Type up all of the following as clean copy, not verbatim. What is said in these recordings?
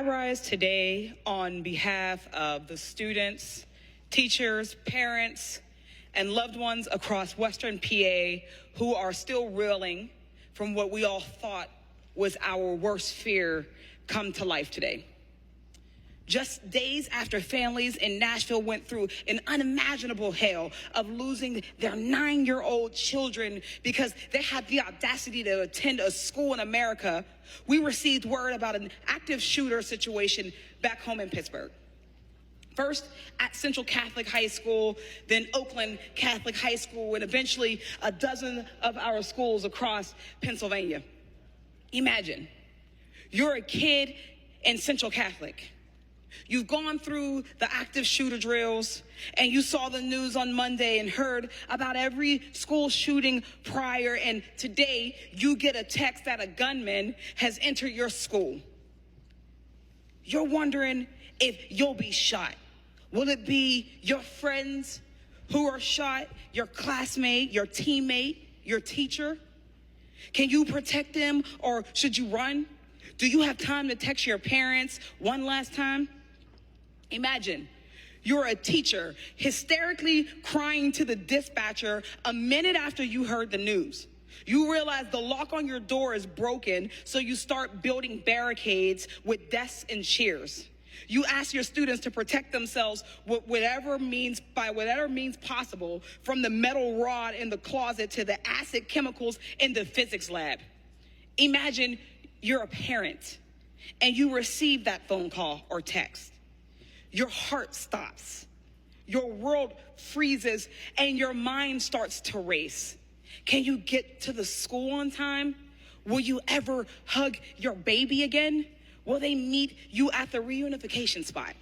rise today on behalf of the students, teachers, parents, and loved ones across Western PA who are still reeling from what we all thought was our worst fear come to life today. Just days after families in Nashville went through an unimaginable hell of losing their 9-year-old children because they had the audacity to attend a school in America, we received word about an active shooter situation back home in Pittsburgh. First at Central Catholic High School, then Oakland Catholic High School, and eventually a dozen of our schools across Pennsylvania. Imagine, you're a kid in Central Catholic. You've gone through the active shooter drills, and you saw the news on Monday and heard about every school shooting prior, and today you get a text that a gunman has entered your school. You're wondering if you'll be shot. Will it be your friends who are shot, your classmate, your teammate, your teacher? Can you protect them, or should you run? Do you have time to text your parents one last time? Imagine you're a teacher hysterically crying to the dispatcher a minute after you heard the news. You realize the lock on your door is broken, so you start building barricades with desks and chairs. You ask your students to protect themselves with whatever means possible, from the metal rod in the closet to the acid chemicals in the physics lab. Imagine you're a parent and you receive that phone call or text. Your heart stops, your world freezes, and your mind starts to race. Can you get to the school on time? Will you ever hug your baby again? Will they meet you at the reunification spot?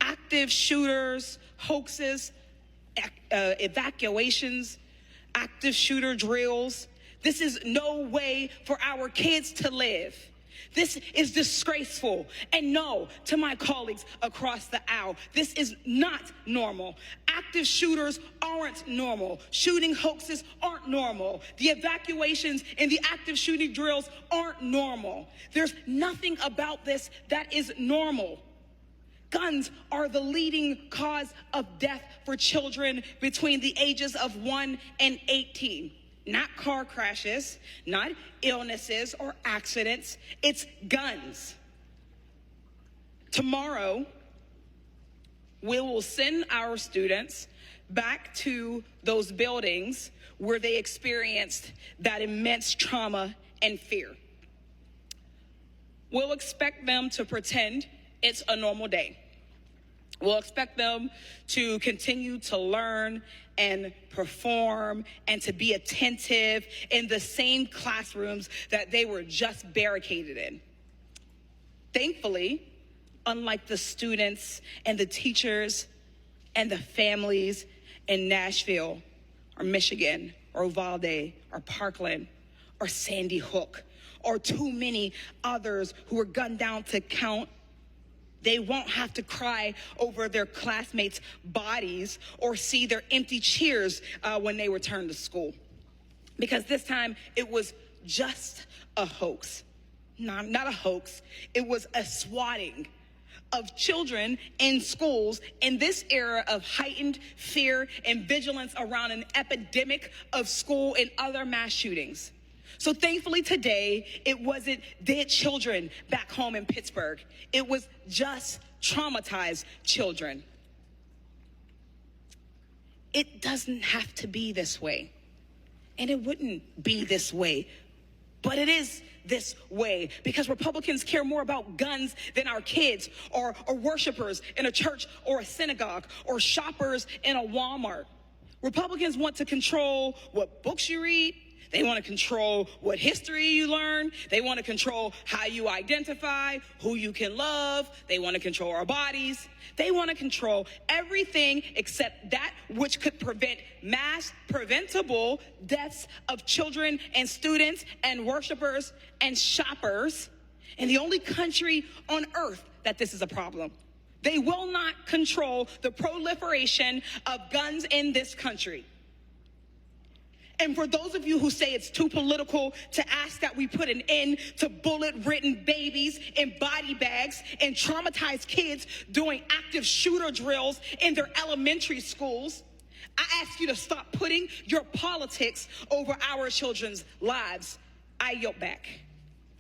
Active shooters, hoaxes, evacuations, active shooter drills. This is no way for our kids to live. This is disgraceful. And no, to my colleagues across the aisle, this is not normal. Active shooters aren't normal. Shooting hoaxes aren't normal. The evacuations and the active shooting drills aren't normal. There's nothing about this that is normal. Guns are the leading cause of death for children between the ages of 1 and 18. Not car crashes, not illnesses or accidents, it's guns. Tomorrow, we will send our students back to those buildings where they experienced that immense trauma and fear. We'll expect them to pretend it's a normal day. We'll expect them to continue to learn and perform and to be attentive in the same classrooms that they were just barricaded in. Thankfully, unlike the students and the teachers and the families in Nashville or Michigan or Uvalde or Parkland or Sandy Hook or too many others who were gunned down to count, they won't have to cry over their classmates' bodies or see their empty chairs when they return to school. Because this time, it was just a hoax. Not a hoax. It was a swatting of children in schools in this era of heightened fear and vigilance around an epidemic of school and other mass shootings. So thankfully today, it wasn't dead children back home in Pittsburgh. It was just traumatized children. It doesn't have to be this way. And it wouldn't be this way. But it is this way because Republicans care more about guns than our kids or worshipers in a church or a synagogue or shoppers in a Walmart. Republicans want to control what books you read. They want to control what history you learn. They want to control how you identify, who you can love. They want to control our bodies. They want to control everything except that which could prevent mass preventable deaths of children and students and worshipers and shoppers in the only country on earth that this is a problem. They will not control the proliferation of guns in this country. And for those of you who say it's too political to ask that we put an end to bullet-ridden babies in body bags and traumatized kids doing active shooter drills in their elementary schools, I ask you to stop putting your politics over our children's lives. I yield back.